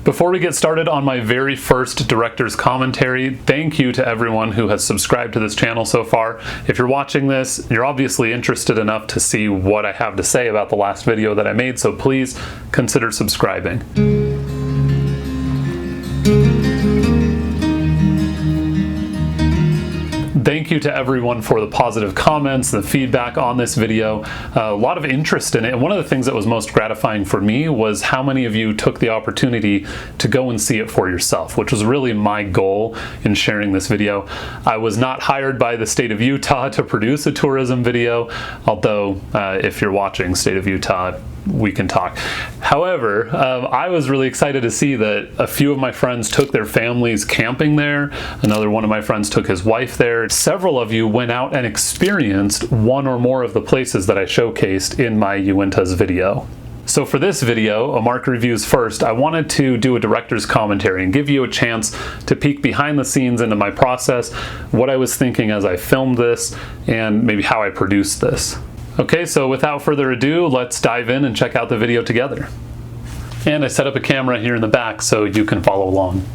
Before we get started on my very first director's commentary, thank you to everyone who has subscribed to this channel so far. If you're watching this, you're obviously interested enough to see what I have to say about the last video that I made, so please consider subscribing. Thank you to everyone for the positive comments, the feedback on this video. A lot of interest in it, and one of the things that was most gratifying for me was how many of you took the opportunity to go and see it for yourself, which was really my goal in sharing this video. I was not hired by the state of Utah to produce a tourism video, although if you're watching State of Utah, we can talk. However, I was really excited to see that a few of my friends took their families camping there. Another one of my friends took his wife there. Several of you went out and experienced one or more of the places that I showcased in my Uintahs video. So for this video, a Mark Reviews First, I wanted to do a director's commentary and give you a chance to peek behind the scenes into my process, what I was thinking as I filmed this, and maybe how I produced this. Okay, so without further ado, let's dive in and check out the video together. And I set up a camera here in the back so you can follow along.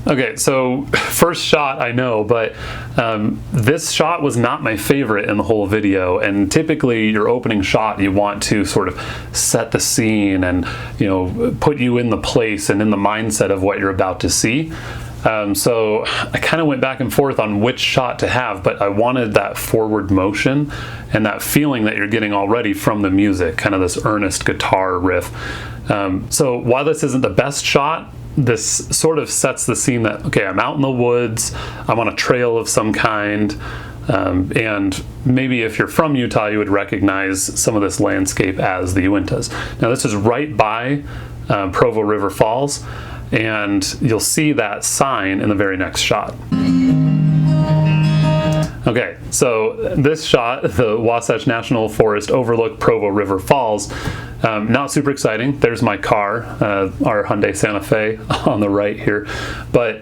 Okay, so first shot, I know, but this shot was not my favorite in the whole video, and typically your opening shot, you want to sort of set the scene and, you know, put you in the place and in the mindset of what you're about to see. So I kind of went back and forth on which shot to have, but I wanted that forward motion and that feeling that you're getting already from the music, kind of this earnest guitar riff. So while this isn't the best shot, this sort of sets the scene that, okay, I'm out in the woods, I'm on a trail of some kind, and maybe if you're from Utah, you would recognize some of this landscape as the Uintahs. Now this is right by Provo River Falls, and you'll see that sign in the very next shot. Okay, so this shot, the Wasatch National Forest overlook Provo River Falls, not super exciting. There's my car, our Hyundai Santa Fe on the right here, but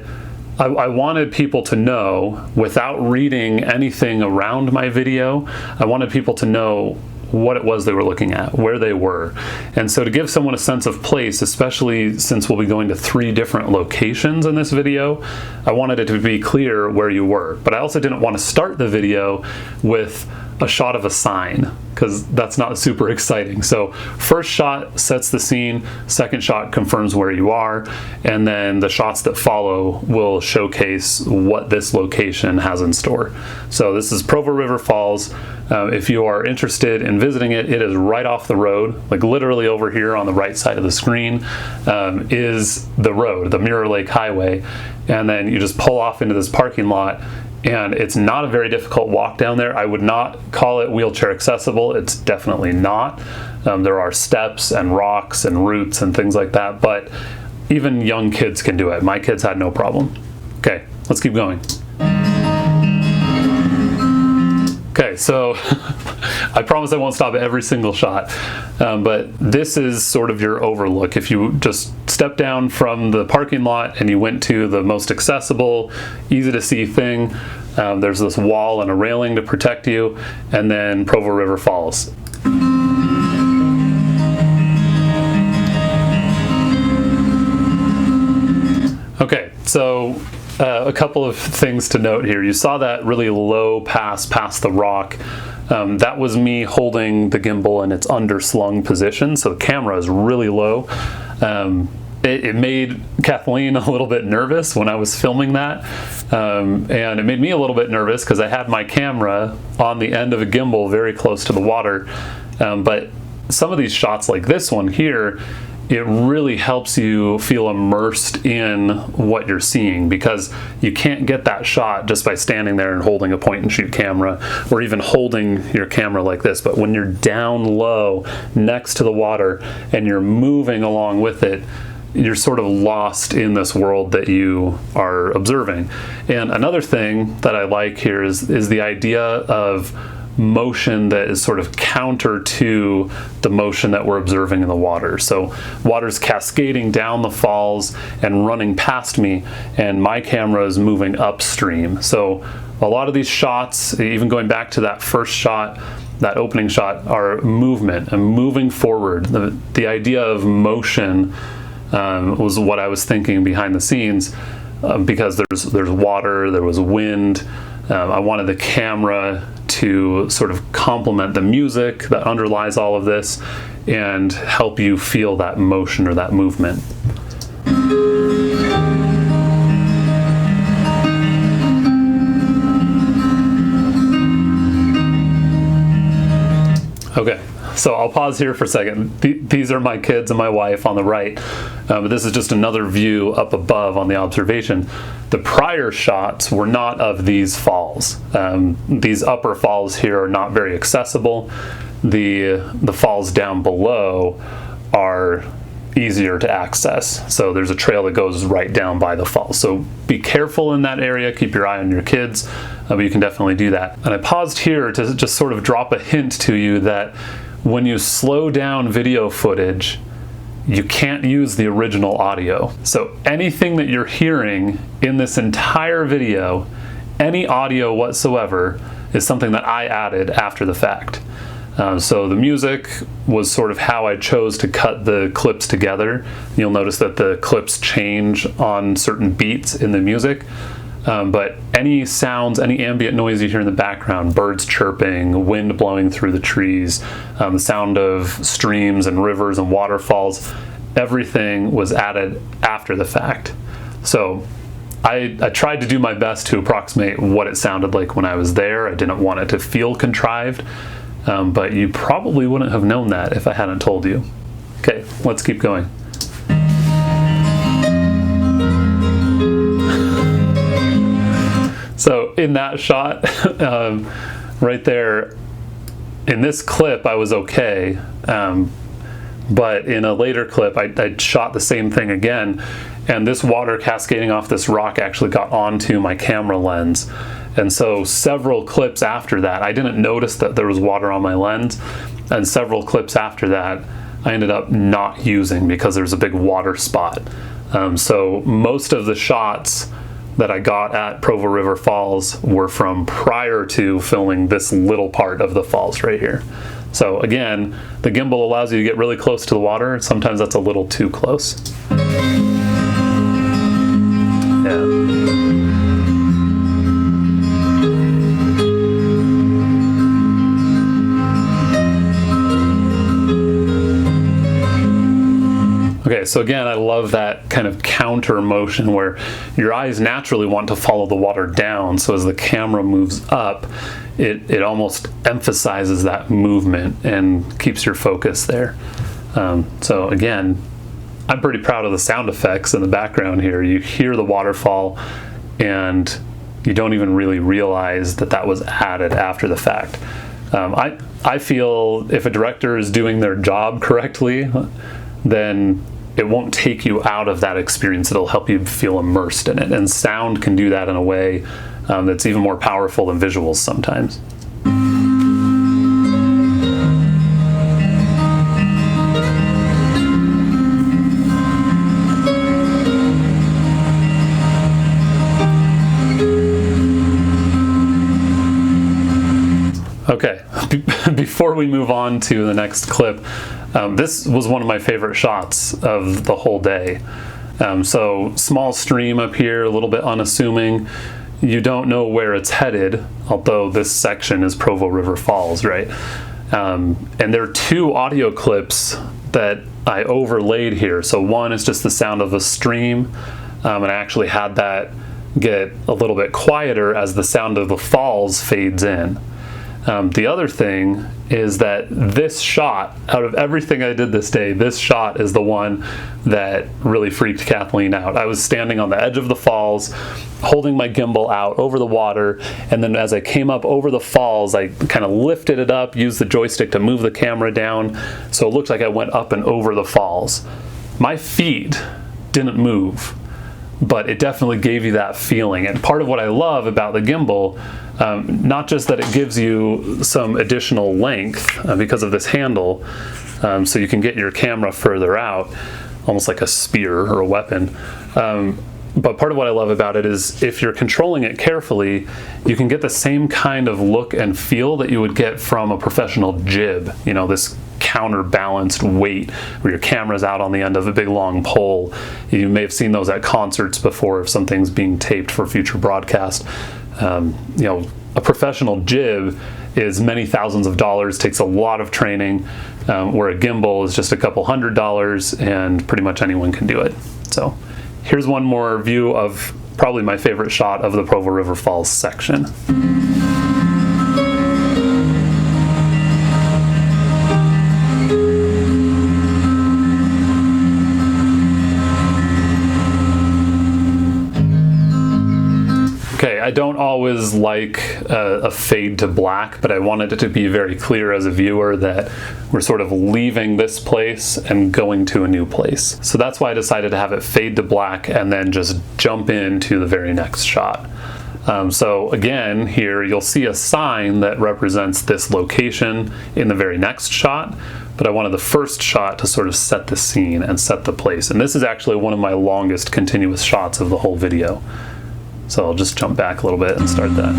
I wanted people to know, without reading anything around my video, I wanted people to know what it was they were looking at, where they were. And so to give someone a sense of place, especially since we'll be going to 3 different locations in this video, I wanted it to be clear where you were. But I also didn't want to start the video with a shot of a sign, because that's not super exciting. So first shot sets the scene, second shot confirms where you are, and then the shots that follow will showcase what this location has in store. So this is Provo River Falls. If you are interested in visiting it, it is right off the road, like literally over here on the right side of the screen is the road, the Mirror Lake Highway, and then you just pull off into this parking lot. And it's not a very difficult walk down there. I would not call it wheelchair accessible. It's definitely not. There are steps and rocks and roots and things like that, but even young kids can do it. My kids had no problem. Okay, let's keep going. Okay, so I promise I won't stop at every single shot, but this is sort of your overlook. If you just step down from the parking lot and you went to the most accessible, easy to see thing, there's this wall and a railing to protect you, and then Provo River Falls. Okay, so a couple of things to note here. You saw that really low pass past the rock. That was me holding the gimbal in its underslung position, so the camera is really low. It made Kathleen a little bit nervous when I was filming that, and it made me a little bit nervous because I had my camera on the end of a gimbal very close to the water. But some of these shots like this one here, it really helps you feel immersed in what you're seeing, because you can't get that shot just by standing there and holding a point and shoot camera, or even holding your camera like this. But when you're down low next to the water and you're moving along with it, you're sort of lost in this world that you are observing. And another thing that I like here is the idea of motion that is sort of counter to the motion that we're observing in the water. So water's cascading down the falls and running past me, and my camera is moving upstream. So a lot of these shots, even going back to that first shot, that opening shot, are movement and moving forward. The idea of motion was what I was thinking behind the scenes, because there's water, there was wind. I wanted the camera to sort of complement the music that underlies all of this and help you feel that motion or that movement. Okay, so I'll pause here for a second. These are my kids and my wife on the right, but this is just another view up above on the observation. The prior shots were not of these falls. These upper falls here are not very accessible. The falls down below are easier to access. So there's a trail that goes right down by the falls. So be careful in that area, keep your eye on your kids, but you can definitely do that. And I paused here to just sort of drop a hint to you that when you slow down video footage, you can't use the original audio. So anything that you're hearing in this entire video, any audio whatsoever, is something that I added after the fact. So the music was sort of how I chose to cut the clips together. You'll notice that the clips change on certain beats in the music. But any sounds, any ambient noise you hear in the background, birds chirping, wind blowing through the trees, the sound of streams and rivers and waterfalls, everything was added after the fact. So I tried to do my best to approximate what it sounded like when I was there. I didn't want it to feel contrived, but you probably wouldn't have known that if I hadn't told you. Okay, let's keep going. So in that shot, right there, in this clip I was okay, but in a later clip I shot the same thing again, and this water cascading off this rock actually got onto my camera lens. And so several clips after that, I didn't notice that there was water on my lens, and several clips after that I ended up not using because there's a big water spot. So most of the shots that I got at Provo River Falls were from prior to filming this little part of the falls right here. So again, the gimbal allows you to get really close to the water. Sometimes that's a little too close. Yeah. Okay, so again, I love that kind of counter motion where your eyes naturally want to follow the water down, so as the camera moves up, it almost emphasizes that movement and keeps your focus there. So again, I'm pretty proud of the sound effects in the background here. You hear the waterfall and you don't even really realize that that was added after the fact. I feel if a director is doing their job correctly, then it won't take you out of that experience. It'll help you feel immersed in it. And sound can do that in a way that's even more powerful than visuals sometimes. Okay, before we move on to the next clip, this was one of my favorite shots of the whole day. So small stream up here, a little bit unassuming. You don't know where it's headed, although this section is Provo River Falls, right? And there are two audio clips that I overlaid here. So one is just the sound of a stream, and I actually had that get a little bit quieter as the sound of the falls fades in. The other thing is that this shot, out of everything I did this day, this shot is the one that really freaked Kathleen out. I was standing on the edge of the falls, holding my gimbal out over the water, and then as I came up over the falls, I kind of lifted it up, used the joystick to move the camera down, so it looked like I went up and over the falls. My feet didn't move. but it definitely gave you that feeling. And part of what I love about the gimbal, not just that it gives you some additional length because of this handle, so you can get your camera further out, almost like a spear or a weapon. But part of what I love about it is if you're controlling it carefully, you can get the same kind of look and feel that you would get from a professional jib, you know, this counterbalanced weight where your camera's out on the end of a big long pole. You may have seen those at concerts before if something's being taped for future broadcast. You know, a professional jib is many thousands of dollars, takes a lot of training, where a gimbal is just a couple $100 and pretty much anyone can do it. So here's one more view of probably my favorite shot of the Provo River Falls section. Okay, I don't always like a fade to black, but I wanted it to be very clear as a viewer that we're sort of leaving this place and going to a new place. So that's why I decided to have it fade to black and then just jump into the very next shot. So again, here you'll see a sign that represents this location in the very next shot, but I wanted the first shot to sort of set the scene and set the place. And this is actually one of my longest continuous shots of the whole video. So I'll just jump back a little bit and start that.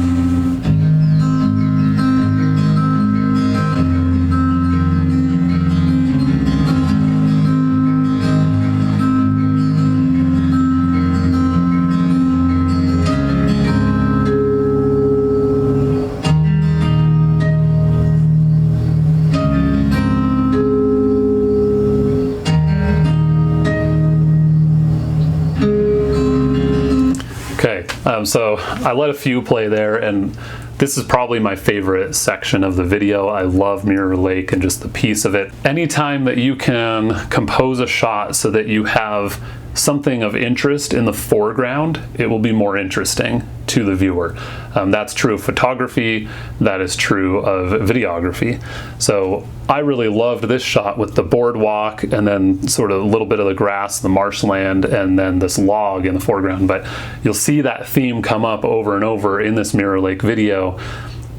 So I let a few play there, and this is probably my favorite section of the video. I love Mirror Lake and just the piece of it. Anytime that you can compose a shot so that you have something of interest in the foreground, it will be more interesting to the viewer. That's true of photography, that is true of videography. So I really loved this shot with the boardwalk and then sort of a little bit of the grass, the marshland, and then this log in the foreground. But you'll see that theme come up over and over in this Mirror Lake video,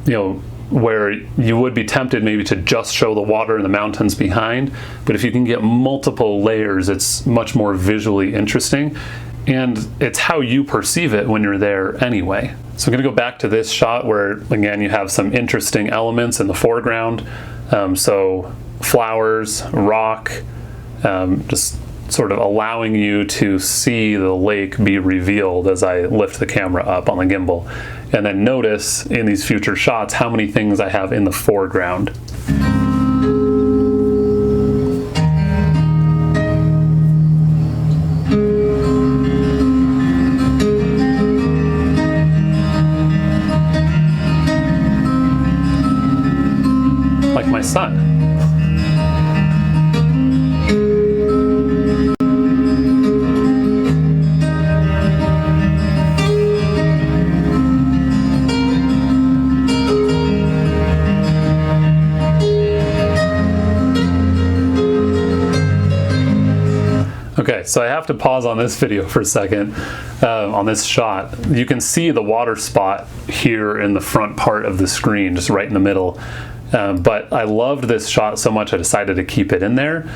you know, where you would be tempted maybe to just show the water and the mountains behind, but if you can get multiple layers, it's much more visually interesting, and it's how you perceive it when you're there anyway. So I'm gonna go back to this shot where, again, you have some interesting elements in the foreground. So flowers, rock, just sort of allowing you to see the lake be revealed as I lift the camera up on the gimbal. And then notice in these future shots how many things I have in the foreground. Like my son. Okay, so I have to pause on this video for a second, on this shot. You can see the water spot here in the front part of the screen, just right in the middle. But I loved this shot so much I decided to keep it in there.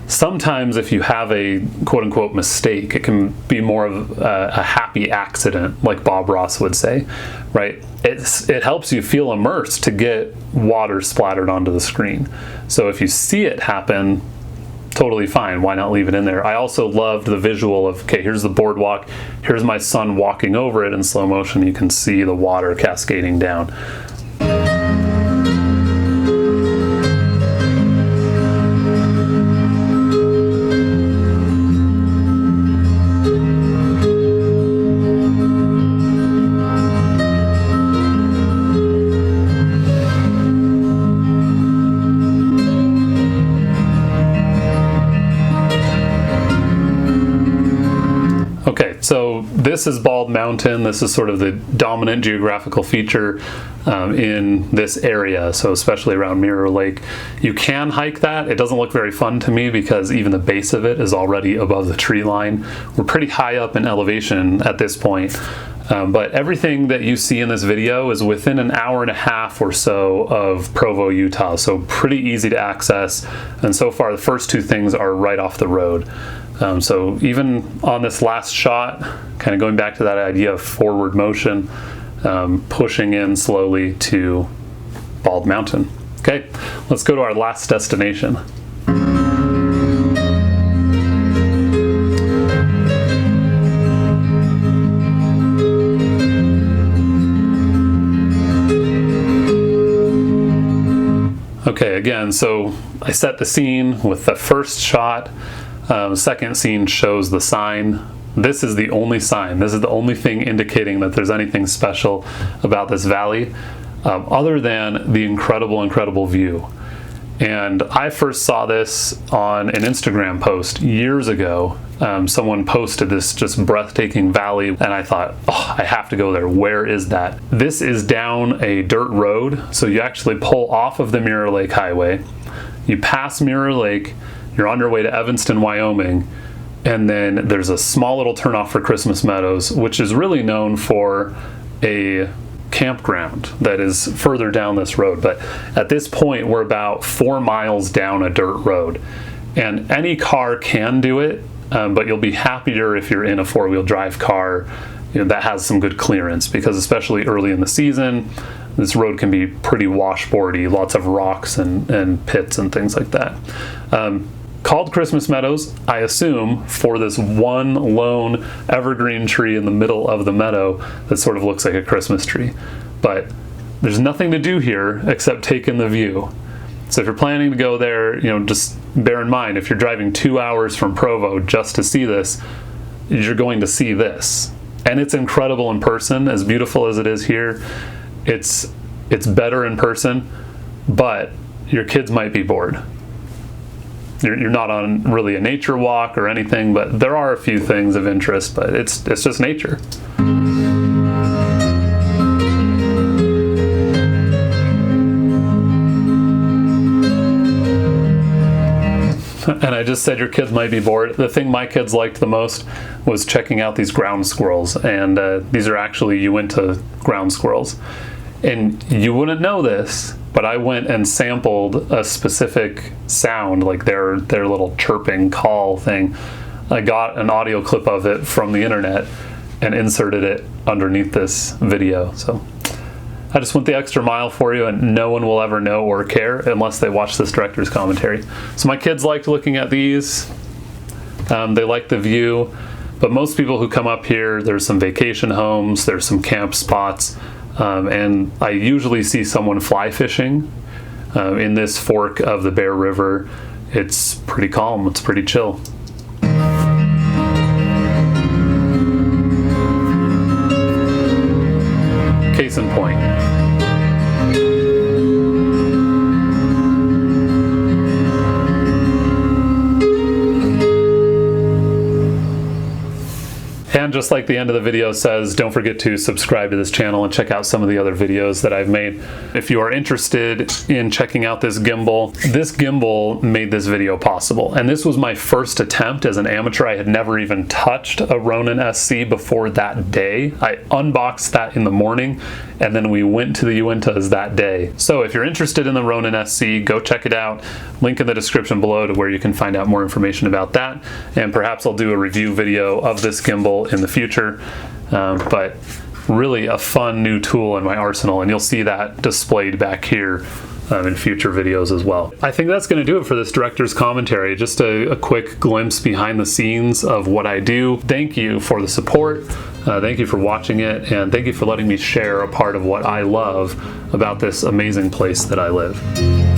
Sometimes if you have a quote-unquote mistake, it can be more of a happy accident, like Bob Ross would say, right? It helps you feel immersed to get water splattered onto the screen. So if you see it happen, totally fine. Why not leave it in there? I also loved the visual of, okay, here's the boardwalk, here's my son walking over it in slow motion. You can see the water cascading down. So this is Bald Mountain. This is sort of the dominant geographical feature in this area, so especially around Mirror Lake. You can hike that. It doesn't look very fun to me because even the base of it is already above the tree line. We're pretty high up in elevation at this point. But everything that you see in this video is within an hour and a half or so of Provo, Utah, so pretty easy to access. And so far, the first two things are right off the road. So even on this last shot, kind of going back to that idea of forward motion, pushing in slowly to Bald Mountain. Okay, let's go to our last destination. Okay, again, so I set the scene with the first shot. Second scene shows the sign. This is the only sign. This is the only thing indicating that there's anything special about this valley, other than the incredible view. And I first saw this on an Instagram post years ago. Someone posted this just breathtaking valley, and I thought, oh, I have to go there. Where is that? This is down a dirt road, so you actually pull off of the Mirror Lake Highway. You pass Mirror Lake, you're on your way to Evanston, Wyoming, and then there's a small little turnoff for Christmas Meadows, which is really known for a campground that is further down this road. But at this point, we're about 4 miles down a dirt road, and any car can do it, but you'll be happier if you're in a 4-wheel drive car, you know, that has some good clearance, because especially early in the season, this road can be pretty washboardy, lots of rocks and pits and things like that. Called Christmas Meadows, I assume, for this one lone evergreen tree in the middle of the meadow that sort of looks like a Christmas tree. But there's nothing to do here except take in the view. So if you're planning to go there, you know, just bear in mind, if you're driving 2 hours from Provo just to see this, you're going to see this. And it's incredible in person, as beautiful as it is here. It's better in person, but your kids might be bored. You're not on really a nature walk or anything, but there are a few things of interest, but it's just nature. And I just said your kids might be bored. The thing my kids liked the most was checking out these ground squirrels, and these are actually Uinta ground squirrels. And you wouldn't know this, but I went and sampled a specific sound, like their little chirping call thing. I got an audio clip of it from the internet and inserted it underneath this video. So I just went the extra mile for you, and no one will ever know or care unless they watch this director's commentary. So my kids liked looking at these. They liked the view, but most people who come up here, there's some vacation homes, there's some camp spots, and I usually see someone fly fishing in this fork of the Bear River. It's pretty calm, it's pretty chill. Case in point. And just like the end of the video says, don't forget to subscribe to this channel and check out some of the other videos that I've made. If you are interested in checking out this gimbal made this video possible. And this was my first attempt as an amateur. I had never even touched a Ronin-SC before that day. I unboxed that in the morning, and then we went to the Uintas that day. So if you're interested in the Ronin-SC, go check it out. Link in the description below to where you can find out more information about that. And perhaps I'll do a review video of this gimbal in the future. But really a fun new tool in my arsenal, and you'll see that displayed back here in future videos as well. I think that's going to do it for this director's commentary. Just a quick glimpse behind the scenes of what I do. Thank you for the support. Thank you for watching it, and thank you for letting me share a part of what I love about this amazing place that I live.